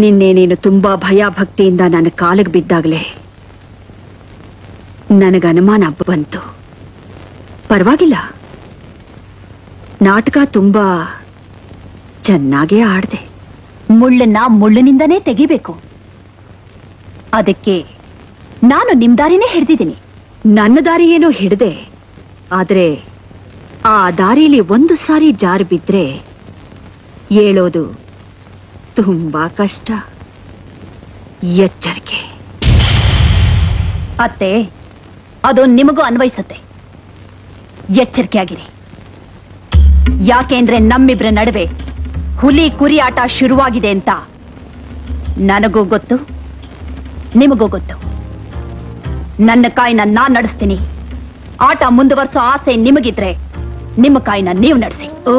ನಿನ್ನೆ ನೀನು ತುಂಬಾ ಭಯ ಭಕ್ತಿಯಿಂದ ನನ್ನ ಕಾಲಿಗೆ ಬಿದ್ದಾಗಲೇ ನನಗೆ ಅನುಮಾನ ಬಂತು. ಪರವಾಗಿಲ್ಲ, ನಾಟಕ ತುಂಬಾ ಚೆನ್ನಾಗೇ ಆಡ್ದೆ. ಮುಳ್ಳನ್ನ ಮುಳ್ಳಿನಿಂದನೇ ತೆಗಿಬೇಕು. ಅದಕ್ಕೆ ನಾನು ನಿಮ್ ದಾರಿನೇ ಹಿಡ್ದಿದ್ದೀನಿ. ನನ್ನ ದಾರಿ ಏನೋ ಹಿಡ್ದೆ, ಆದ್ರೆ ಆ ದಾರಿಲಿ ಒಂದು ಸಾರಿ ಜಾರು ಬಿದ್ರೆ ಏಳೋದು ತುಂಬಾ ಕಷ್ಟ. ಎಚ್ಚರಿಕೆ. ಅತ್ತೆ, ಅದು ನಿಮಗೂ ಅನ್ವಯಿಸತ್ತೆ. ಎಚ್ಚರಿಕೆ ಆಗಿರಿ. ಯಾಕೆಂದ್ರೆ ನಮ್ಮಿಬ್ರ ನಡುವೆ ಹುಲಿ ಕುರಿ ಆಟ ಶುರುವಾಗಿದೆ ಅಂತ ನನಗೂ ಗೊತ್ತು, ನಿಮಗೂ ಗೊತ್ತು. ನನ್ನ ಕಾಯಿನ ನಾನ್ ನಡೆಸ್ತೀನಿ. ಆಟ ಮುಂದುವರ್ಸೋ ಆಸೆ ನಿಮಗಿದ್ರೆ ನಿಮ್ಮ ಕಾಯಿನ ನೀವು ನಡೆಸಿ. ಓ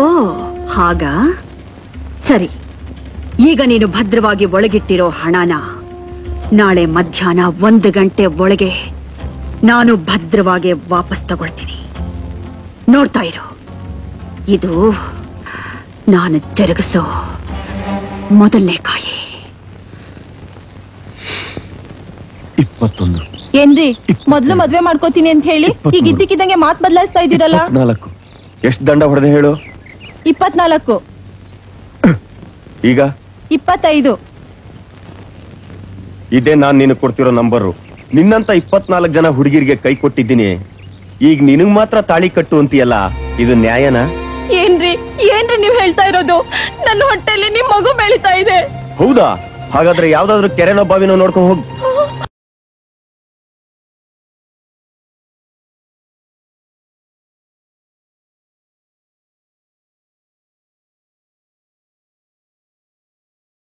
ಹಾಗಾ? ಸರಿ, ಈಗ ನೀನು ಭದ್ರವಾಗಿ ಒಳಗಿಟ್ಟಿರೋ ಹಣನ ನಾಳೆ ಮಧ್ಯಾಹ್ನ 1 ಗಂಟೆ ಒಳಗೆ ನಾನು ಭದ್ರವಾಗಿ ವಾಪಸ್ ತಗೊಳ್ತೀನಿ. ನೋಡ್ತಾ ಇರು, ಇದು ನಾನು ಜರುಗಿಸೋ ಮೊದಲನೇ ಕಾಯಿ. 21. ಏನ್ರಿ, ಮೊದ್ಲು ಮದ್ವೆ ಮಾಡ್ಕೋತೀನಿ ಅಂತ ಹೇಳಿ ಈಗ ಇದ್ದಕ್ಕಿದ್ದಂಗೆ ಮಾತ್ ಬದಲಾಯಿಸ್ತಾ ಇದ್ದೀರಲ್ಲ? 24. ಎಷ್ಟು ದಂಡ ಹೊಡೆದೆ ಹೇಳು? 24. ಈಗ 25. ಇದೇ ನಾನ್ ನಿನಗೆ ಕೊಡ್ತಿರೋ ನಂಬರು. ನಿನ್ನಂತ 24 ಜನ ಹುಡುಗಿರಿಗೆ ಕೈ ಕೊಟ್ಟಿದ್ದೀನಿ. ಈಗ ನಿನಗ್ ಮಾತ್ರ ತಾಳಿ ಕಟ್ಟು ಅಂತೀಯಲ್ಲ, ಇದು ನ್ಯಾಯನಾ? ಏನ್ರಿ ನೀವ್ ಹೇಳ್ತಾ ಇರೋದು? ನನ್ನ ಹೊಟ್ಟೆಲಿ ನಿಮ್ ಮಗು ಬೆಳಿತಾ ಇದೆ. ಹೌದಾ? ಹಾಗಾದ್ರೆ ಯಾವ್ದಾದ್ರು ಕೆರೆನೋ ಬಾವಿನೋ ನೋಡ್ಕೊಂಡು ಹೋಗ್.